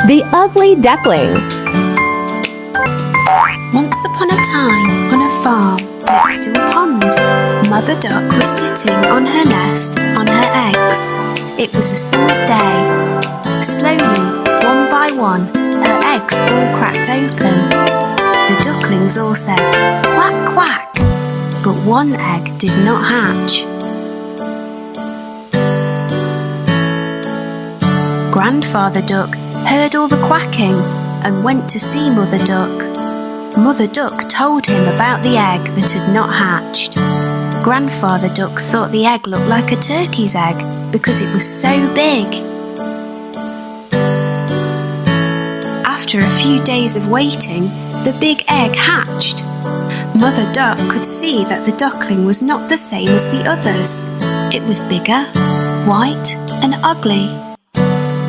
The Ugly Duckling. Once upon a time, on a farm next to a pond, Mother Duck was sitting on her nest on her eggs. It was a summer's day. Slowly, one by one, her eggs all cracked open. The ducklings all said, "Quack, quack," but one egg did not hatch. Grandfather Duck heard all the quacking and went to see Mother Duck. Mother Duck told him about the egg that had not hatched. Grandfather Duck thought the egg looked like a turkey's egg because it was so big. After a few days of waiting, the big egg hatched. Mother Duck could see that the duckling was not the same as the others. It was bigger, white, and ugly.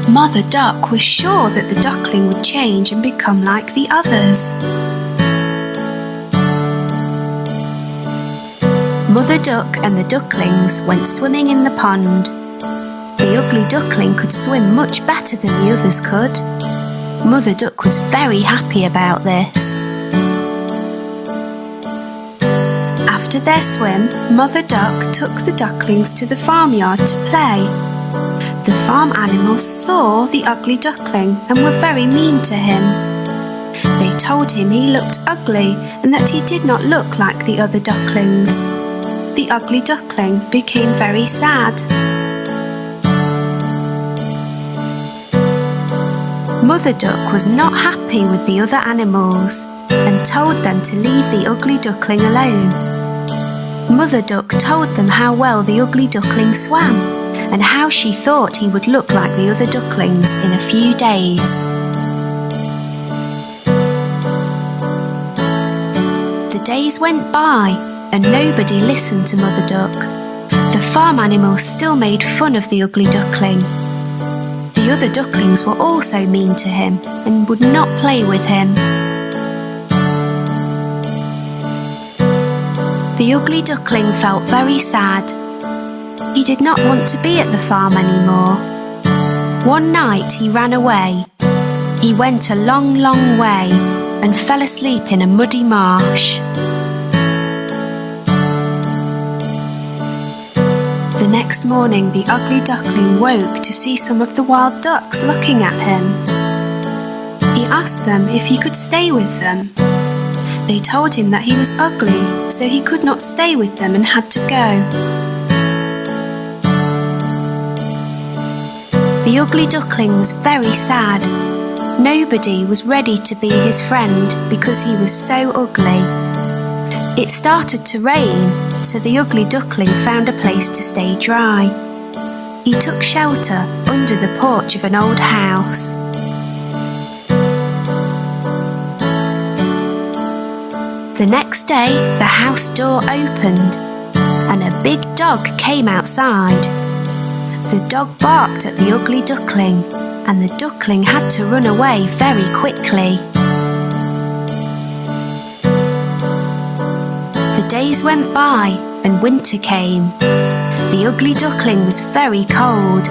Mother Duck was sure that the duckling would change and become like the others. Mother Duck and the ducklings went swimming in the pond. The ugly duckling could swim much better than the others could. Mother Duck was very happy about this. After their swim, Mother Duck took the ducklings to the farmyard to play. The farm animals saw the ugly duckling and were very mean to him. They told him he looked ugly and that he did not look like the other ducklings. The ugly duckling became very sad. Mother Duck was not happy with the other animals and told them to leave the ugly duckling alone. Mother Duck told them how well the ugly duckling swam and how she thought he would look like the other ducklings in a few days. The days went by and nobody listened to Mother Duck. The farm animals still made fun of the ugly duckling. The other ducklings were also mean to him and would not play with him. The ugly duckling felt very sad. He did not want to be at the farm anymore. One night he ran away. He went a long, long way and fell asleep in a muddy marsh. The next morning the ugly duckling woke to see some of the wild ducks looking at him. He asked them if he could stay with them. They told him that he was ugly, so he could not stay with them and had to go. The ugly duckling was very sad. Nobody was ready to be his friend because he was so ugly. It started to rain, so the ugly duckling found a place to stay dry. He took shelter under the porch of an old house. The next day, the house door opened and a big dog came outside. The dog barked at the ugly duckling and the duckling had to run away very quickly. The days went by and winter came. The ugly duckling was very cold.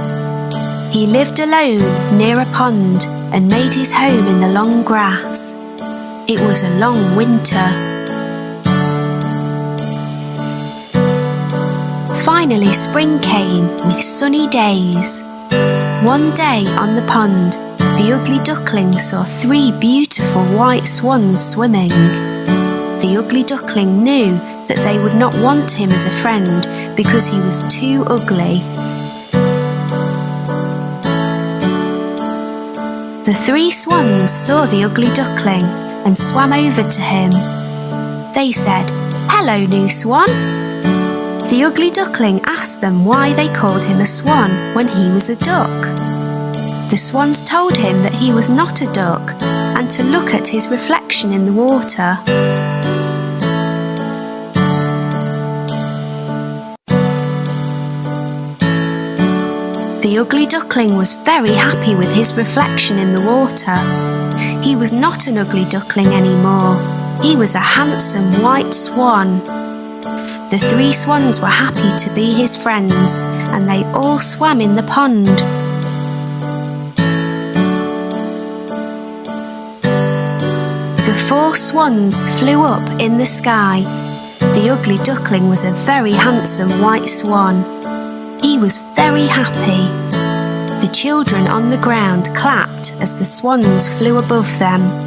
He lived alone near a pond and made his home in the long grass. It was a long winter. Finally spring came with sunny days. One day on the pond, the ugly duckling saw 3 beautiful white swans swimming. The ugly duckling knew that they would not want him as a friend because he was too ugly. The 3 swans saw the ugly duckling and swam over to him. They said, "Hello, new swan." The ugly duckling asked them why they called him a swan when he was a duck. The swans told him that he was not a duck and to look at his reflection in the water. The ugly duckling was very happy with his reflection in the water. He was not an ugly duckling anymore. He was a handsome white swan. The 3 swans were happy to be his friends and they all swam in the pond. 4 swans flew up in the sky. The ugly duckling was a very handsome white swan. He was very happy. The children on the ground clapped as the swans flew above them.